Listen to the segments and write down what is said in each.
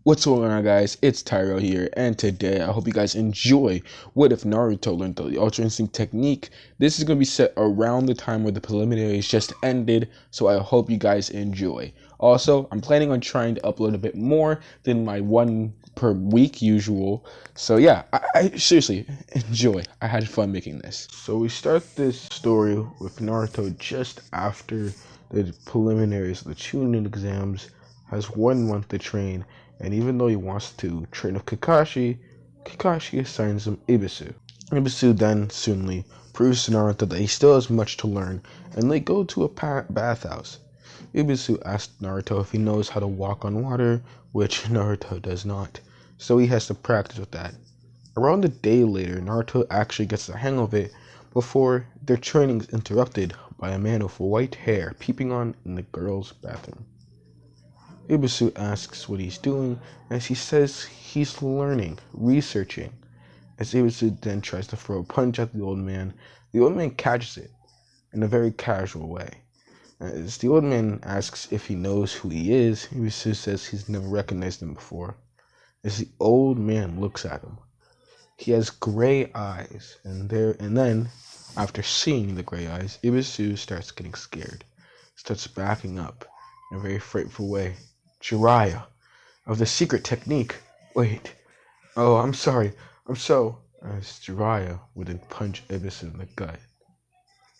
What's going on, guys? It's Tyro here, and today I hope you guys enjoy What If Naruto Learned the Ultra Instinct Technique. This is going to be set around the time where the preliminaries just ended, so I hope you guys enjoy. Also, I'm planning on trying to upload a bit more than my one per week usual, so yeah, I seriously enjoy. I had fun making this. So we start this story with Naruto just after the preliminaries, the Chunin exams, has 1 month to train. And even though he wants to train with Kakashi, Kakashi assigns him Ibisu. Ibisu then soonly proves to Naruto that he still has much to learn, and they go to a bathhouse. Ibisu asks Naruto if he knows how to walk on water, which Naruto does not, so he has to practice with that. Around a day later, Naruto actually gets the hang of it before their training is interrupted by a man with white hair peeping on in the girls' bathroom. Ibisu asks what he's doing, as he says he's learning, researching. As Ibisu then tries to throw a punch at the old man catches it in a very casual way. As the old man asks if he knows who he is, Ibisu says he's never recognized him before. As the old man looks at him, he has gray eyes, and then, after seeing the gray eyes, Ibisu starts getting scared, starts backing up in a very frightful way. Jiraiya, of the secret technique. Wait. Oh, I'm sorry. As Jiraiya would then punch Ibisu in the gut.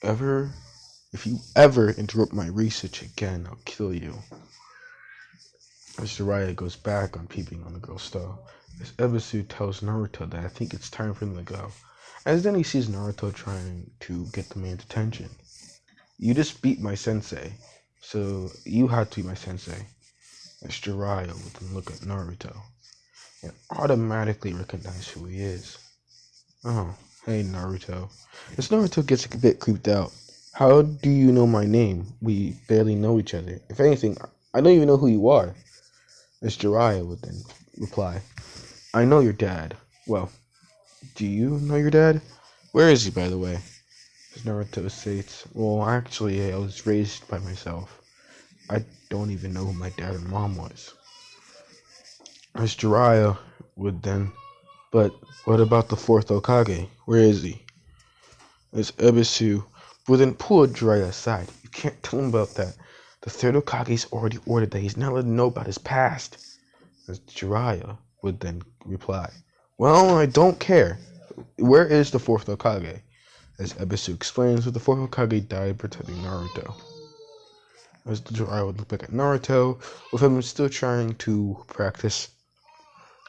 If you ever interrupt my research again, I'll kill you. As Jiraiya goes back on peeping on the girl's stall, as Ibisu tells Naruto that I think it's time for him to go. As then he sees Naruto trying to get the man's attention. You just beat my sensei, so you had to be my sensei. As Jiraiya would then look at Naruto and automatically recognize who he is. Oh, hey Naruto. As Naruto gets a bit creeped out. How do you know my name? We barely know each other. If anything, I don't even know who you are. As Jiraiya would then reply, I know your dad. Well, do you know your dad? Where is he, by the way? As Naruto states, well, actually, I was raised by myself. I don't even know who my dad and mom was. As Jiraiya would then, but what about the fourth Hokage? Where is he? As Ibisu would then pull Jiraiya aside. You can't tell him about that. The third Hokage's already ordered that he's not allowed to know about his past. As Jiraiya would then reply, well, I don't care. Where is the fourth Hokage? As Ibisu explains that the fourth Hokage died protecting Naruto. As Jiraiya would look back at Naruto, with him still trying to practice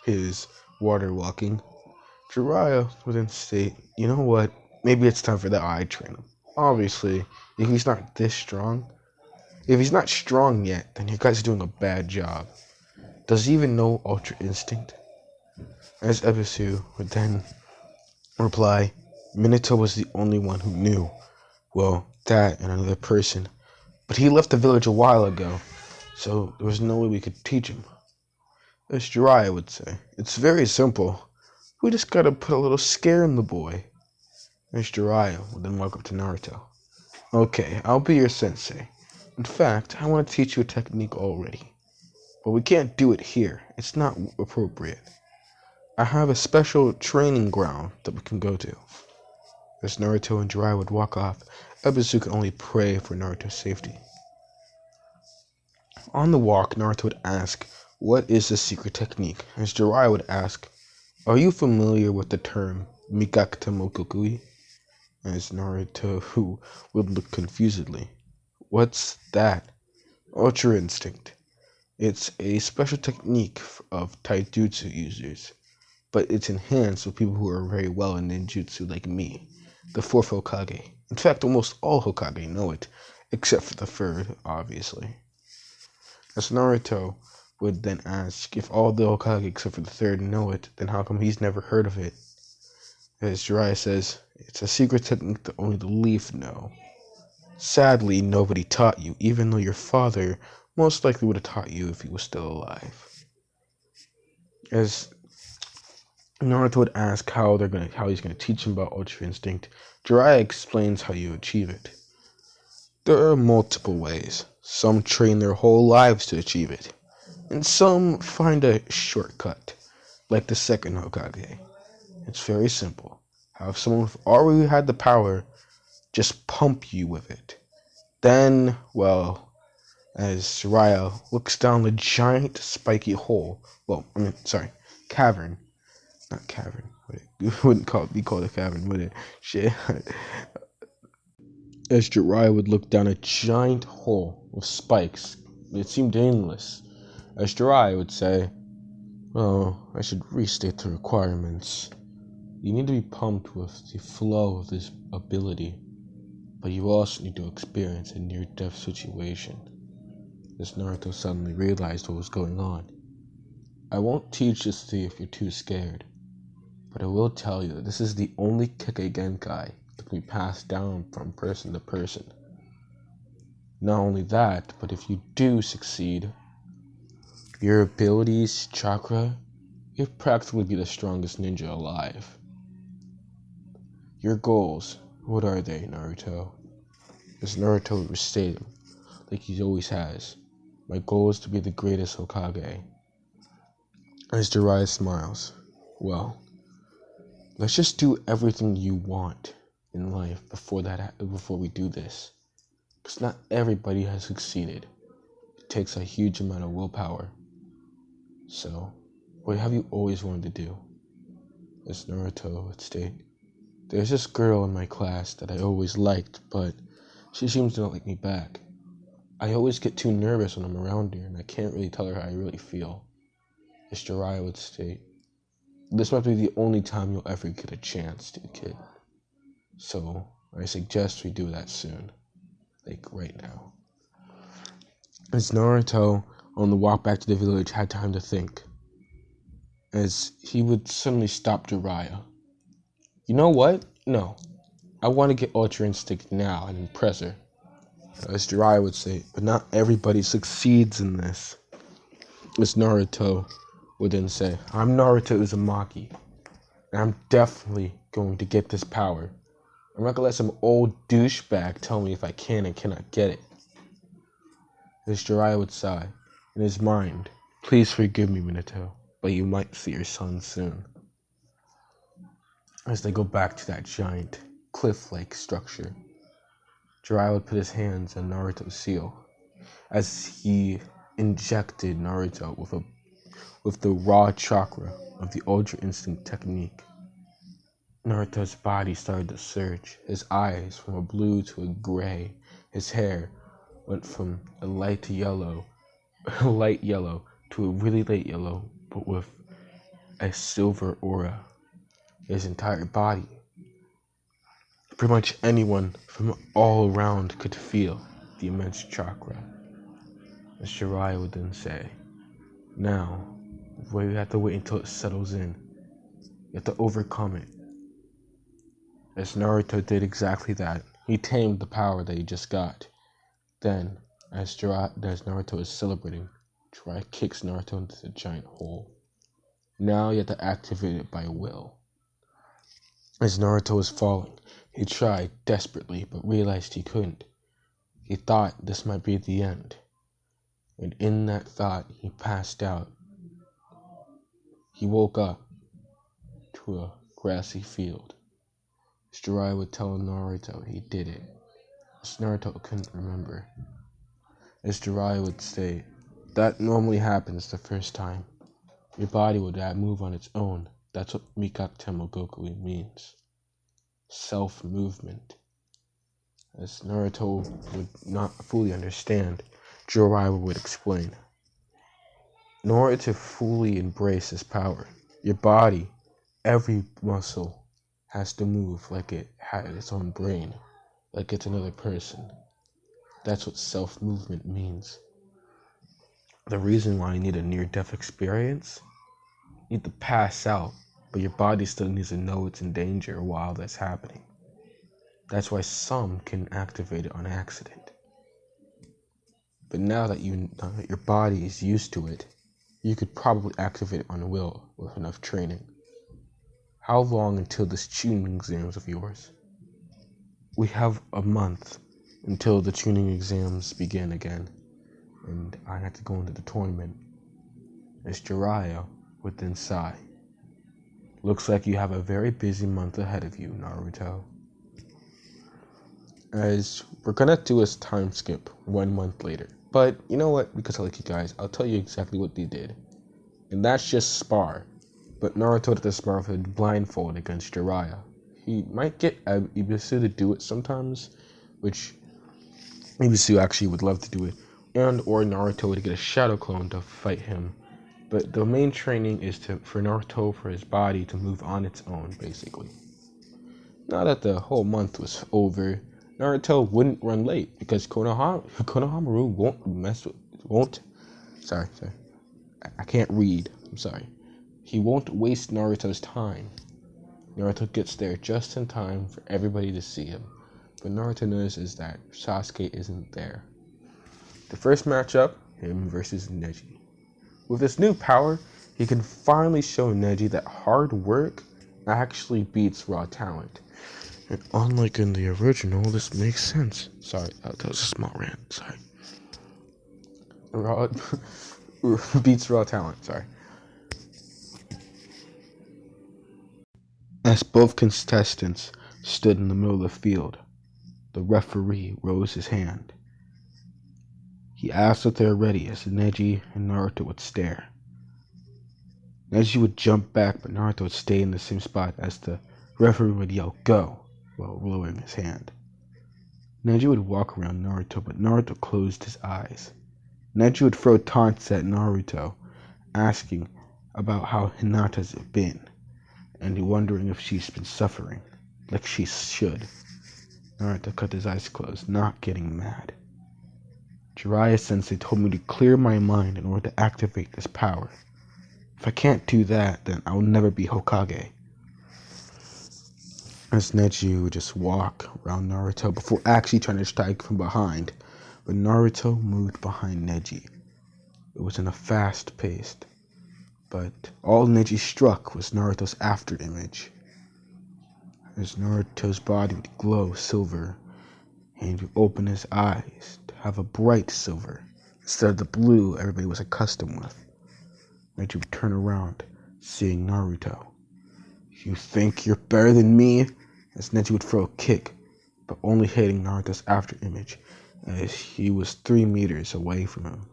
his water walking, Jiraiya would then state, you know what, maybe it's time for that eye train him. Obviously, if he's not this strong, if he's not strong yet, then you guys are doing a bad job. Does he even know Ultra Instinct? As Ibisu would then reply, Minato was the only one who knew. Well, that and another person. But he left the village a while ago, so there was no way we could teach him. As Jiraiya would say, it's very simple. We just gotta put a little scare in the boy. As Jiraiya would then walk up to Naruto. Okay, I'll be your sensei. In fact, I want to teach you a technique already. But we can't do it here. It's not appropriate. I have a special training ground that we can go to. As Naruto and Jiraiya would walk off, Ibisu could only pray for Naruto's safety. On the walk, Naruto would ask, what is the secret technique? As Jiraiya would ask, are you familiar with the term Mikakuta Mokokui? As Naruto who would look confusedly. What's that? Ultra Instinct. It's a special technique of taijutsu users, but it's enhanced with people who are very well in ninjutsu like me, the fourth Hokage. In fact, almost all Hokage know it, except for the third, obviously. As Naruto would then ask, if all the Hokage except for the third know it, then how come he's never heard of it? As Jiraiya says, it's a secret technique that only the Leaf know. Sadly, nobody taught you, even though your father most likely would have taught you if he was still alive. As Naruto would ask how he's gonna teach him about Ultra Instinct, Jiraiya explains how you achieve it. There are multiple ways. Some train their whole lives to achieve it. and some find a shortcut, like the second Hokage. It's very simple. Have someone who already had the power just pump you with it. Then, well, as Jiraiya looks down the giant spiky hole, cavern, not cavern, wouldn't be called a cavern, would it? Shit. As Jiraiya would look down a giant hole with spikes, it seemed endless. As Jiraiya would say, "Oh, I should restate the requirements. You need to be pumped with the flow of this ability, but you also need to experience a near-death situation." As Naruto suddenly realized what was going on. "I won't teach this to you if you're too scared, but I will tell you that this is the only Kekkei Genkai that can be passed down from person to person. Not only that, but if you do succeed, your abilities, chakra, you'll practically be the strongest ninja alive. Your goals, what are they, Naruto?" As Naruto restated, like he always has, "My goal is to be the greatest Hokage." As Jiraiya smiles, "Well, let's just do everything you want in life before we do this. Because not everybody has succeeded. It takes a huge amount of willpower. So, what have you always wanted to do?" As Naruto would state, "There's this girl in my class that I always liked, but she seems to not like me back. I always get too nervous when I'm around her, and I can't really tell her how I really feel." As Jiraiya would state, "This might be the only time you'll ever get a chance to, kid. So, I suggest we do that soon. Like, right now." As Naruto, on the walk back to the village, had time to think, as he would suddenly stop Jiraiya. "You know what? No. I want to get Ultra Instinct now and impress her." As Jiraiya would say, "But not everybody succeeds in this." As Naruto would then say, "I'm Naruto Uzumaki, and I'm definitely going to get this power. I'm not going to let some old douchebag tell me if I can and cannot get it." As Jiraiya would sigh, in his mind, "Please forgive me, Minato, but you might see your son soon." As they go back to that giant, cliff-like structure, Jiraiya would put his hands on Naruto's seal, as he injected Naruto with the raw chakra of the Ultra Instinct technique. Naruto's body started to surge, his eyes from a blue to a gray, his hair went from a light yellow to a really light yellow, but with a silver aura. His entire body, pretty much anyone from all around could feel the immense chakra. As Jiraiya would then say, "Now, we have to wait until it settles in. You have to overcome it." As Naruto did exactly that, he tamed the power that he just got. Then, as Naruto is celebrating, Jiraiya kicks Naruto into the giant hole. Now you have to activate it by will. As Naruto was falling, he tried desperately, but realized he couldn't. He thought this might be the end. And in that thought, he passed out. He woke up to a grassy field. As Jiraiya would tell Naruto he did it. As Naruto couldn't remember. As Jiraiya would say, "That normally happens the first time. Your body would move on its own. That's what Mikakten Mogokui means. Self-movement." As Naruto would not fully understand, Jiraiya would explain. "In order to fully embrace this power, your body, every muscle, has to move like it had its own brain, like it's another person. That's what self-movement means. The reason why you need a near-death experience, you need to pass out, but your body still needs to know it's in danger while that's happening. That's why some can activate it on accident. But now that your body is used to it, you could probably activate it on will with enough training. How long until this tuning exams of yours?" "We have a month until the tuning exams begin again, and I have to go into the tournament." as Jiraiya would then sigh. Looks like you have a very busy month ahead of you, Naruto. As we're gonna do a time skip 1 month later. But you know what? Because I like you guys, I'll tell you exactly what they did. And that's just spar. But Naruto did the spar with a blindfold against Jiraiya. He might get Ibisu to do it sometimes, which Ibisu actually would love to do it. And or Naruto would get a shadow clone to fight him. But the main training is for Naruto, for his body to move on its own, basically. Now that the whole month was over, Naruto wouldn't run late because Konohamaru I can't read. I'm sorry. He won't waste Naruto's time. Naruto gets there just in time for everybody to see him. But Naruto notices that Sasuke isn't there. The first matchup, him versus Neji. With this new power, he can finally show Neji that hard work actually beats raw talent. And unlike in the original, this makes sense. Sorry, that was a small rant. Sorry. Raw beats raw talent. Sorry. As both contestants stood in the middle of the field, the referee rose his hand. He asked if they were ready as Neji and Naruto would stare. Neji would jump back, but Naruto would stay in the same spot as the referee would yell, "Go!" while lowering his hand. Neji would walk around Naruto, but Naruto closed his eyes. Neji would throw taunts at Naruto, asking about how Hinata's been, and wondering if she's been suffering, like she should. Naruto kept his eyes closed, not getting mad. Jiraiya-sensei told me to clear my mind in order to activate this power. If I can't do that, then I'll never be Hokage. As Neji would just walk around Naruto before actually trying to strike from behind, but Naruto moved behind Neji. It was in a fast pace, but all Neji struck was Naruto's after image. As Naruto's body would glow silver, and he would open his eyes to have a bright silver instead of the blue everybody was accustomed with. Neji would turn around, seeing Naruto. "You think you're better than me?" As Neji would throw a kick, but only hitting Naruto's after image, as he was 3 meters away from him.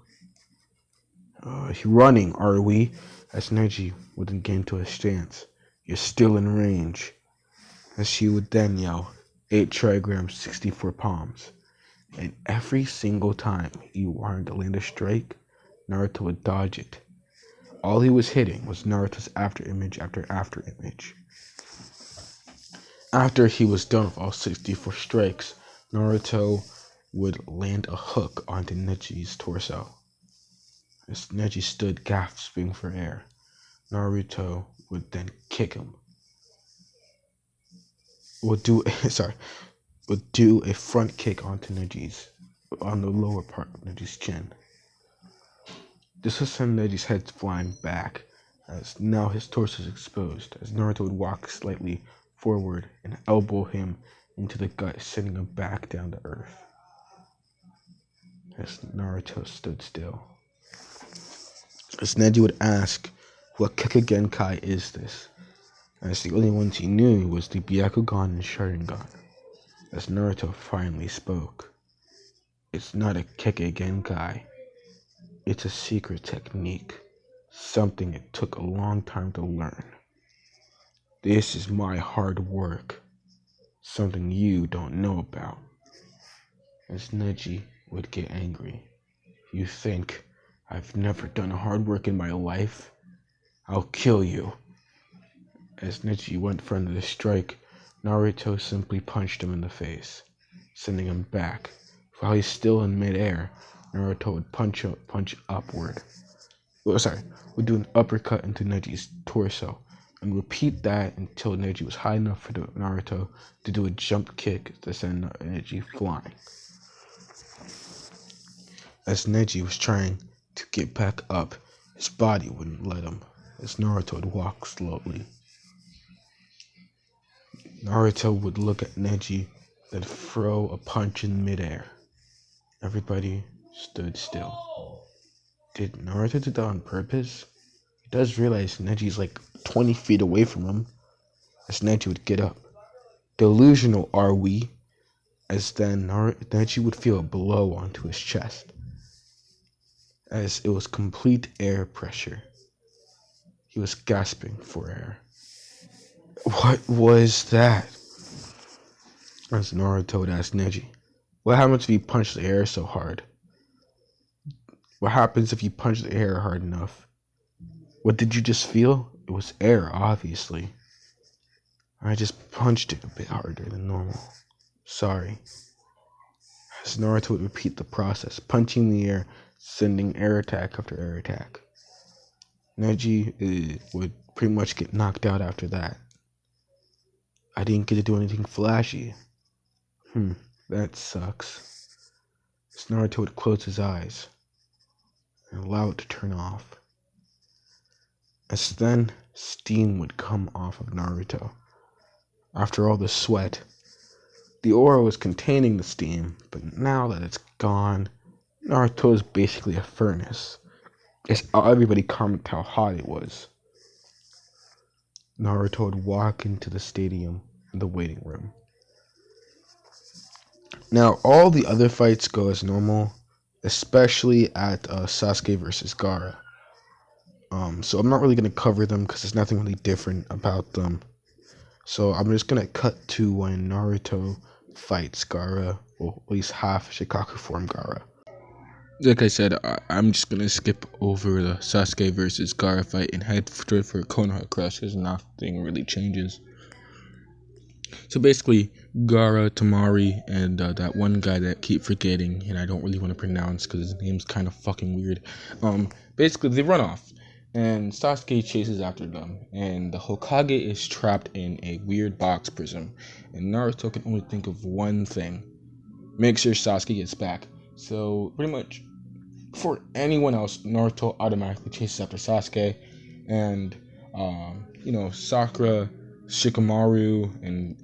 "Running, are we?" As Neji would then gain to a stance. "You're still in range." As she would then yell, 8 trigrams, 64 palms. And every single time he wanted to land a strike, Naruto would dodge it. All he was hitting was Naruto's after image after after image. After he was done with all 64 strikes, Naruto would land a hook onto Neji's torso. As Neji stood gasping for air, Naruto would then kick him. Would do a front kick on the lower part of Neji's chin. This would send Neji's head flying back, as now his torso is exposed, as Naruto would walk slightly forward and elbow him into the gut, sending him back down to earth. As Naruto stood still. As Neji would ask, "What Kekkei is this?" As the only ones he knew was the Byakugan and Sharingan. As Naruto finally spoke. "It's not a Kekkei. It's a secret technique. Something it took a long time to learn. This is my hard work. Something you don't know about." As Neji would get angry. "You think I've never done hard work in my life? I'll kill you." As Neji went for another strike, Naruto simply punched him in the face, sending him back. While he's still in midair, Naruto would punch upward. Would do an uppercut into Neji's torso, and repeat that until Neji was high enough for Naruto to do a jump kick to send Neji flying. As Neji was trying to get back up, his body wouldn't let him, as Naruto would walk slowly. Naruto would look at Neji, then throw a punch in midair. Everybody stood still. Did Naruto do that on purpose? He does realize Neji's like 20 feet away from him as Neji would get up. Delusional are we? As then Neji would feel a blow onto his chest, as it was complete air pressure. He was gasping for air. What was that? As Naruto would ask Neji, what happens if you punch the air so hard? What happens if you punch the air hard enough? What did you just feel? It was air, obviously. I just punched it a bit harder than normal. Sorry. As Naruto would repeat the process, punching the air, sending air attack after air attack. Neji would pretty much get knocked out after that. I didn't get to do anything flashy. That sucks. As Naruto would close his eyes and allow it to turn off. As then, steam would come off of Naruto. After all the sweat, the aura was containing the steam, but now that it's gone, Naruto is basically a furnace. As everybody commented how hot it was. Naruto would walk into the stadium in the waiting room. Now, all the other fights go as normal, especially at Sasuke versus Gaara. So I'm not really going to cover them because there's nothing really different about them. So I'm just going to cut to when Naruto fights Gaara, or at least half Shikaku form Gaara. Like I said, I'm just going to skip over the Sasuke versus Gaara fight and head straight for Konoha Crush because nothing really changes. So basically, Gaara, Tamari, and that one guy that I keep forgetting and I don't really want to pronounce because his name's kind of fucking weird. Basically, they run off and Sasuke chases after them, and the Hokage is trapped in a weird box prism, and Naruto can only think of one thing: make sure Sasuke gets back. So pretty much, for anyone else, Naruto automatically chases after Sasuke, and Sakura, Shikamaru, and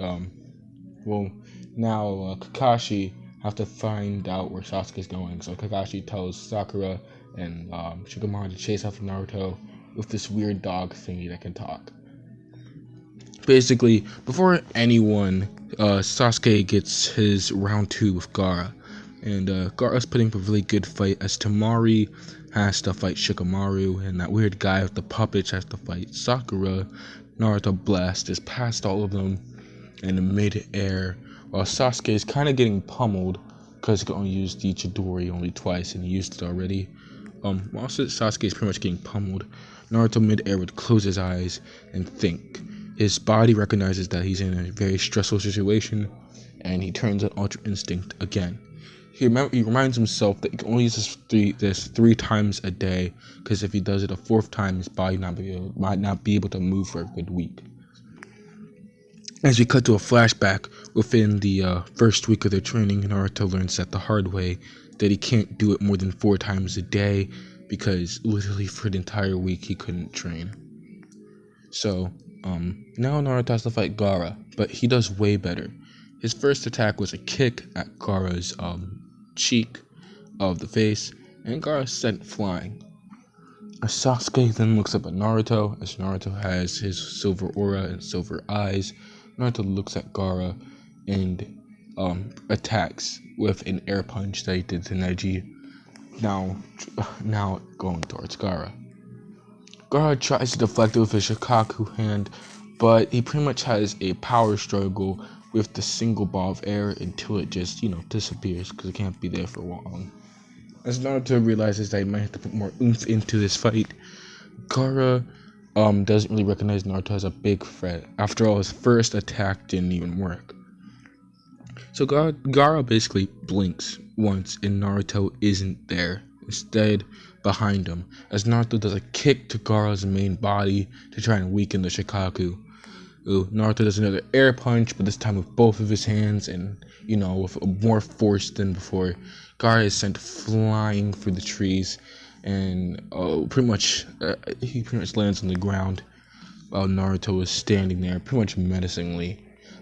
now Kakashi have to find out where Sasuke's going. So Kakashi tells Sakura and Shikamaru to chase after Naruto with this weird dog thingy that can talk. Basically, before anyone, Sasuke gets his round 2 with Gaara. And Gaara's putting up a really good fight as Tamari has to fight Shikamaru, and that weird guy with the puppets has to fight Sakura. Naruto blasts past all of them in mid-air, while Sasuke is kind of getting pummeled because he can only use the Chidori only twice, and he used it already. While Sasuke is pretty much getting pummeled, Naruto mid-air would close his eyes and think. His body recognizes that he's in a very stressful situation, and he turns on Ultra Instinct again. He reminds himself that he can only use this three times a day, because if he does it a fourth time, his body might not be able to move for a good week. As we cut to a flashback, within the first week of their training, Naruto learns that the hard way that he can't do it more than 4 times a day, because literally for the entire week he couldn't train. So, now Naruto has to fight Gaara, but he does way better. His first attack was a kick at Gaara's cheek of the face, and Gaara sent flying. Sasuke then looks up at Naruto, as Naruto has his silver aura and silver eyes. Naruto looks at Gaara and attacks with an air punch that he did to Neji, now going towards Gaara. Gaara tries to deflect it with his Shikaku hand, but he pretty much has a power struggle with the single ball of air until it just, disappears because it can't be there for long. As Naruto realizes that he might have to put more oomph into this fight, Gaara doesn't really recognize Naruto as a big threat. After all, his first attack didn't even work. So Gaara basically blinks once and Naruto isn't there. Instead, behind him, as Naruto does a kick to Gaara's main body to try and weaken the Shikaku. Naruto does another air punch, but this time with both of his hands and, with more force than before. Gaara is sent flying through the trees, and he pretty much lands on the ground while Naruto is standing there, pretty much menacingly.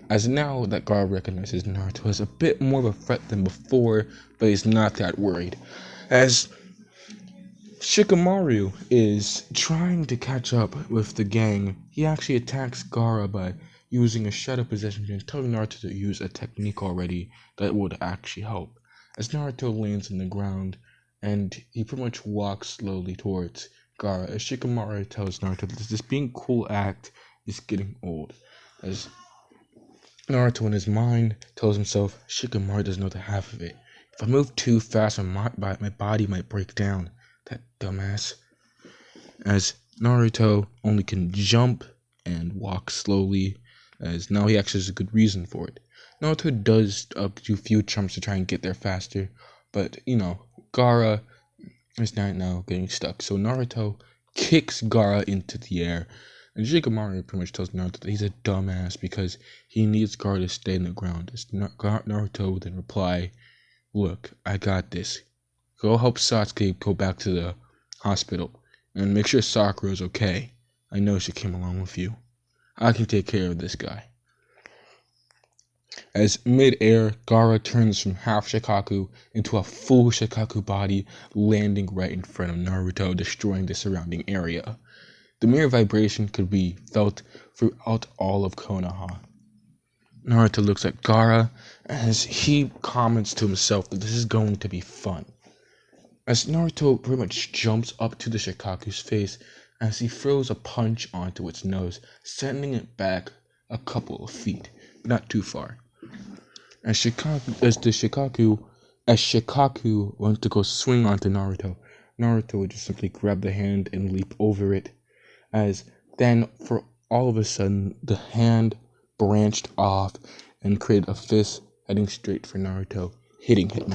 As now that Gaara recognizes Naruto as a bit more of a threat than before, but he's not that worried. As Shikamaru is trying to catch up with the gang. He actually attacks Gaara by using a shadow possession and telling Naruto to use a technique already that would actually help. As Naruto lands on the ground and he pretty much walks slowly towards Gaara, as Shikamaru tells Naruto that this being cool act is getting old. As Naruto in his mind tells himself, Shikamaru doesn't know the half of it. If I move too fast, my body might break down. That dumbass. As Naruto only can jump and walk slowly, as now he actually has a good reason for it. Naruto does do a few jumps to try and get there faster, but Gaara is now getting stuck. So Naruto kicks Gaara into the air, and Shikamaru pretty much tells Naruto that he's a dumbass because he needs Gaara to stay in the ground. As Naruto would then reply, "Look, I got this. Go help Sasuke go back to the hospital, and make sure Sakura's okay. I know she came along with you. I can take care of this guy." As mid-air, Gaara turns from half Shikaku into a full Shikaku body, landing right in front of Naruto, destroying the surrounding area. The mere vibration could be felt throughout all of Konoha. Naruto looks at Gaara as he comments to himself that this is going to be fun. As Naruto pretty much jumps up to the Shikaku's face as he throws a punch onto its nose, sending it back a couple of feet, not too far. As Shikaku went to go swing onto Naruto, Naruto would just simply grab the hand and leap over it. As then, for all of a sudden, the hand branched off and created a fist heading straight for Naruto, hitting him.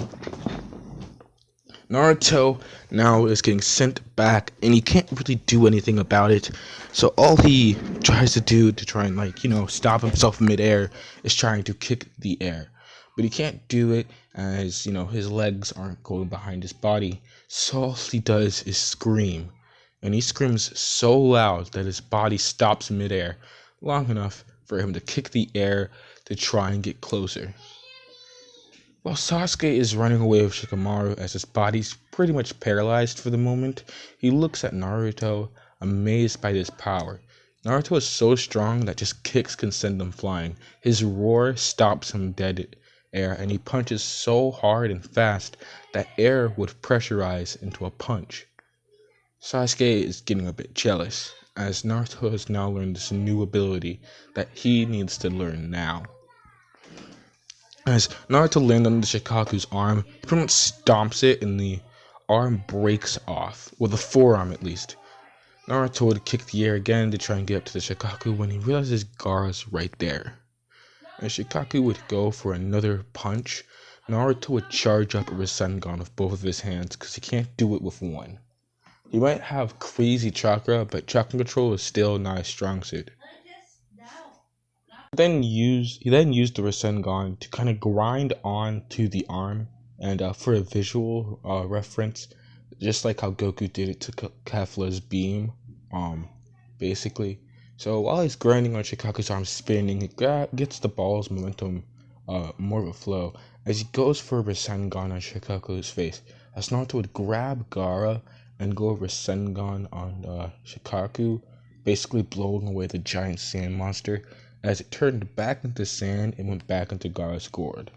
Naruto now is getting sent back, and he can't really do anything about it. So all he tries to do to try and stop himself midair is trying to kick the air. But he can't do it as, his legs aren't going behind his body. So all he does is scream. And he screams so loud that his body stops midair, long enough for him to kick the air to try and get closer. While Sasuke is running away with Shikamaru as his body's pretty much paralyzed for the moment, he looks at Naruto, amazed by this power. Naruto is so strong that just kicks can send him flying. His roar stops him dead air, and he punches so hard and fast that air would pressurize into a punch. Sasuke is getting a bit jealous, as Naruto has now learned this new ability that he needs to learn now. As Naruto lands on the Shikaku's arm, he pretty much stomps it and the arm breaks off, with the forearm at least. Naruto would kick the air again to try and get up to the Shikaku when he realizes Gaara's right there. As Shikaku would go for another punch, Naruto would charge up a Rasengan with both of his hands because he can't do it with one. He might have crazy chakra, but chakra control is still not his strong suit. He then used the Rasengan to kind of grind onto the arm, and for a visual reference, just like how Goku did it to Kefla's beam, basically. So while he's grinding on Shikaku's arm, spinning, he gets the ball's momentum more of a flow as he goes for a Rasengan on Shikaku's face. As Naruto would grab Gaara and go Rasengan on Shikaku, basically blowing away the giant sand monster. As it turned back into sand, it went back into Gaara's gourd.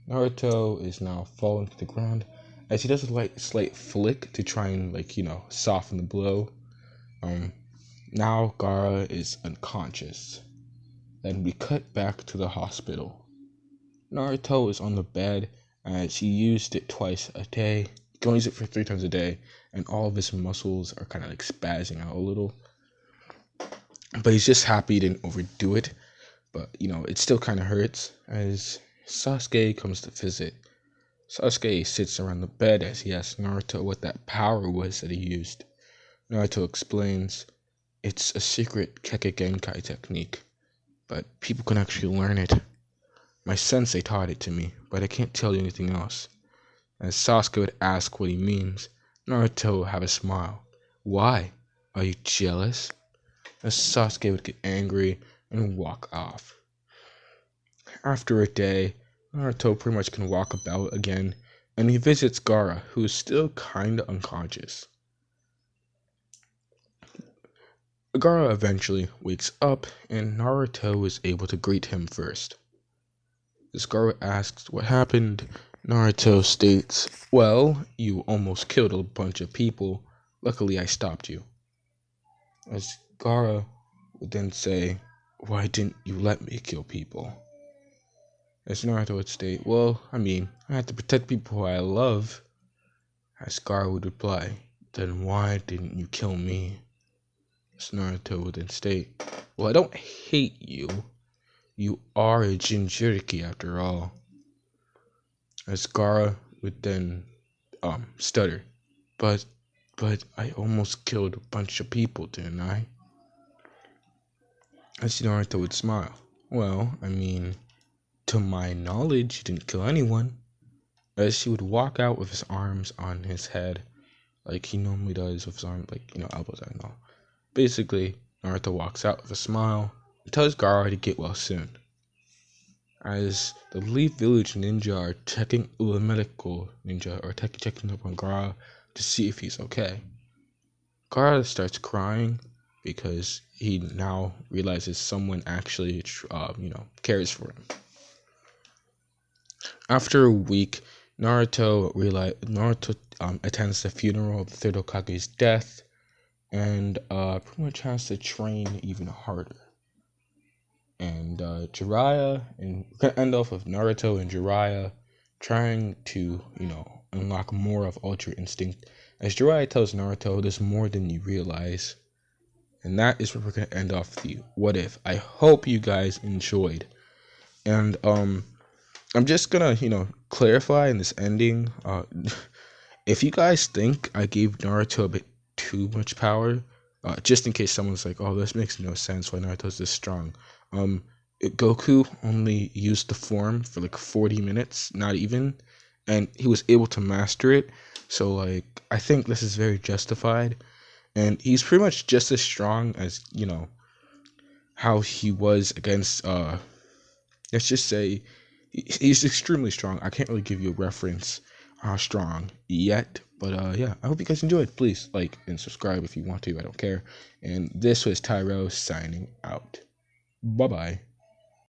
Naruto is now falling to the ground as he does a slight flick to try and soften the blow. Now Gaara is unconscious. Then we cut back to the hospital. Naruto is on the bed as he used it twice a day. He can only use it for 3 times a day, and all of his muscles are kind of spazzing out a little. But he's just happy he didn't overdo it. But, it still kind of hurts as Sasuke comes to visit. Sasuke sits around the bed as he asks Naruto what that power was that he used. Naruto explains, it's a secret Kekkei Genkai technique, but people can actually learn it. My sensei taught it to me, but I can't tell you anything else. As Sasuke would ask what he means, Naruto would have a smile. Why? Are you jealous? As Sasuke would get angry and walk off. After a day, Naruto pretty much can walk about again, and he visits Gaara, who is still kinda unconscious. Gaara eventually wakes up, and Naruto is able to greet him first. As Gaara asks what happened, Naruto states, "Well, you almost killed a bunch of people. Luckily, I stopped you." As Gaara would then say, "Why didn't you let me kill people?" As Naruto would state, "Well, I had to protect people who I love." As Gaara would reply, "Then why didn't you kill me?" As Naruto would then state, "Well, I don't hate you. You are a Jinchuriki after all." As Gaara would then stutter, but I almost killed a bunch of people, didn't I?" As Naruto would smile, "Well, to my knowledge, you didn't kill anyone." As he would walk out with his arms on his head, like he normally does with his arms, like, elbows out and all. Basically, Naruto walks out with a smile and tells Gaara to get well soon. As the Leaf Village ninja are checking the medical ninja, or checking up on Gaara to see if he's okay, Gaara starts crying because he now realizes someone actually, cares for him. After a week, Naruto attends the funeral of the third Hokage's death, and pretty much has to train even harder. And Jiraiya, and we're gonna end off with Naruto and Jiraiya trying to, unlock more of Ultra Instinct. As Jiraiya tells Naruto, "There's more than you realize." And that is where we're gonna end off the What If. I hope you guys enjoyed. And I'm just gonna, clarify in this ending. If you guys think I gave Naruto a bit too much power, just in case someone's like, "Oh, this makes no sense. Why Naruto's this strong?" Goku only used the form for like 40 minutes, not even, and he was able to master it. So like, I think this is very justified, and he's pretty much just as strong as how he was against. Let's just say he's extremely strong. I can't really give you a reference how strong yet, but yeah, I hope you guys enjoyed. Please like and subscribe if you want to. I don't care. And this was Tyro signing out. Bye bye.